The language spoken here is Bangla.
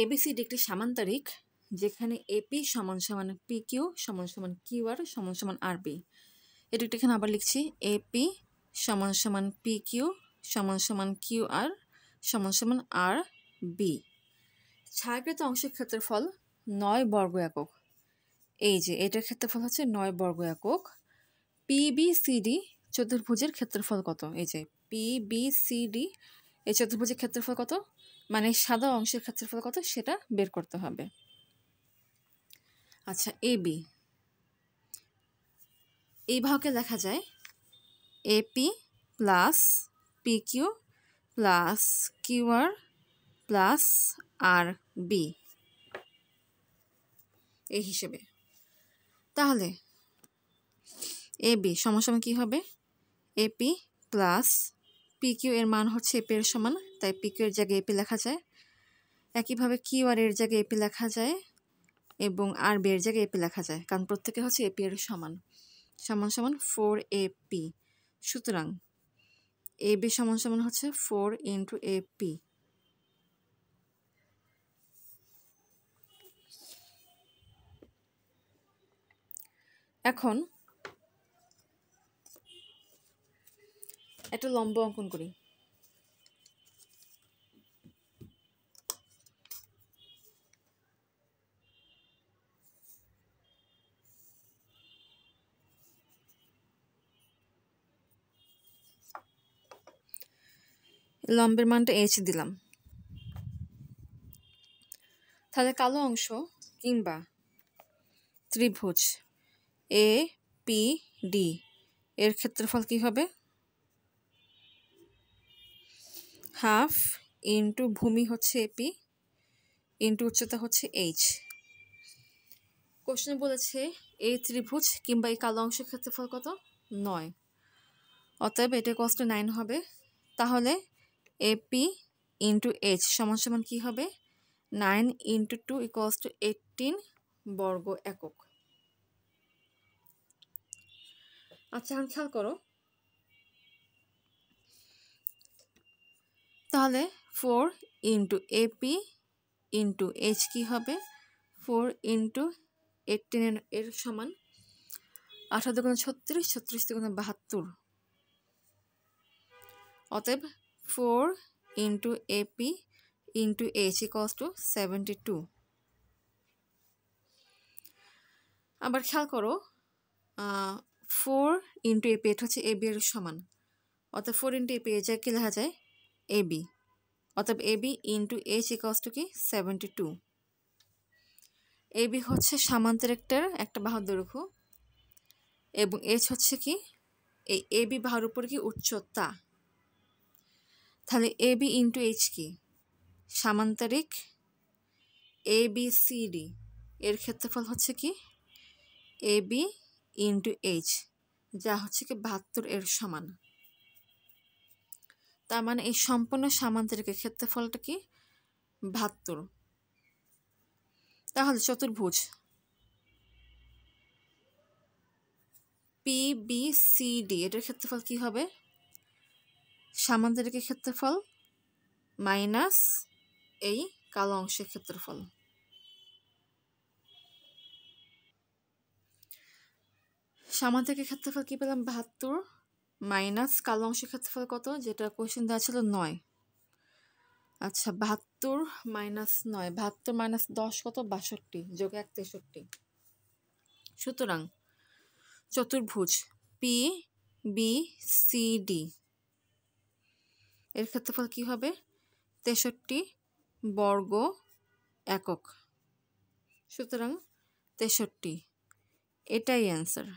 এবিসিডি একটি সামান্তরিক যেখানে এপি সমান সমান পি কিউ সমান সমান কিউ আর সমান সমান আর বি। এটা এখানে আবার লিখছি এপি সমান সমান পি কিউ সমান সমান কিউ আর সমান সমান আর বি। ছায়াকৃত অংশের ক্ষেত্রফল 9 বর্গ একক। এই যে এটার ক্ষেত্রফল হচ্ছে 9 বর্গ একক। পিবিসিডি চতুর্ভুজের ক্ষেত্রফল কত? এই যে পিবিসিডি এই চতুর্ভুজের ক্ষেত্রফল কত, মানে সাদা অংশের ক্ষেত্রফল কত সেটা বের করতে হবে। আচ্ছা, এবি এই ভাগে লেখা যায় AP plus P Q plus Q R plus R B এই হিসেবে। তাহলে এবি সমান কি হবে? এপি প্লাস পি কিউ এর মান হচ্ছে এপি এর সমান, তাই পি কিউ এর জায়গায় এপি লেখা যায়। একইভাবে কিউ আর এর জায়গায় এপি লেখা যায় এবং আর বি এর জায়গায় এপি লেখা যায়, কারণ প্রত্যেকে হচ্ছে এপি এর সমান। সমান সমান 4AP। সুতরাং এবি সমান সমান হচ্ছে 4 ইন্টু এপি। এখন একটা লম্ব অঙ্কন করি। লম্বের মানটা এইচ দিলাম। তাহলে কালো অংশ কিংবা ত্রিভুজ এ পি ডি এর ক্ষেত্রফল কি হবে? হাফ ইন্টু ভূমি হচ্ছে এপি ইন্টু উচ্চতা হচ্ছে এইচ। কোশ্চেনে বলেছে এই ত্রিভুজ কিংবা এই কালো অংশের ক্ষেত্রফল কত? 9। অতএব এটা কষ্ট 9 হবে। তাহলে এপি ইন্টু এইচ সমান সমান কী হবে? 9 ইন্টু 2 ইকুয়ালস টু 18 বর্গ একক। আচ্ছা, এখন খেয়াল করো, তাহলে 4 ইন্টু এপি ইন্টু এইচ কী হবে? 4 ইন্টু 18 এর সমান 18 দুগুণে 36, 36 দুগুণে 72। অতএব 4 into AP into H equals to 72। আবার খেয়াল করো, 4 ইন্টু এপি এটা হচ্ছে এবি এর সমান, অর্থাৎ 4 ইন্টু এপি এর জায়গায় কী লেখা যায়? এবি। অর্থাৎ AB into H equals to কি? 72। এবি হচ্ছে সামান্তরিকটার একটা বাহুর দৈর্ঘ্য এবং এইচ হচ্ছে কি? এই এবি বাহুর উপর কি? উচ্চতা। তাহলে এবি ইন্টু এইচ কি? সামান্তরিক এবিসিডি এর ক্ষেত্রফল হচ্ছে কি? এবি ইন্টু এইচ, যা হচ্ছে কি 72 এর সমান। তার মানে এই সম্পূর্ণ সামান্তরিকের ক্ষেত্রফলটা কি? 72। তাহলে চতুর্ভুজ পিবিসিডি এটার ক্ষেত্রফল কি হবে? সামান্তরিকের ক্ষেত্রফল মাইনাস এই কালো অংশের ক্ষেত্রফল। সামান্তরিকের ক্ষেত্রফল কি পেলাম? 72 মাইনাস কালো অংশের ক্ষেত্রফল কত, যেটা কোশ্চেন দেওয়া ছিল 9। আচ্ছা, 72 মাইনাস 9, 72 মাইনাস 10 কত? 62, যোগ 1 63। সুতরাং চতুর্ভুজ পি বি সি ডি এর ক্ষেত্রফল কি হবে? 63 বর্গ একক। সুতরাং 63 এটাই অ্যান্সার।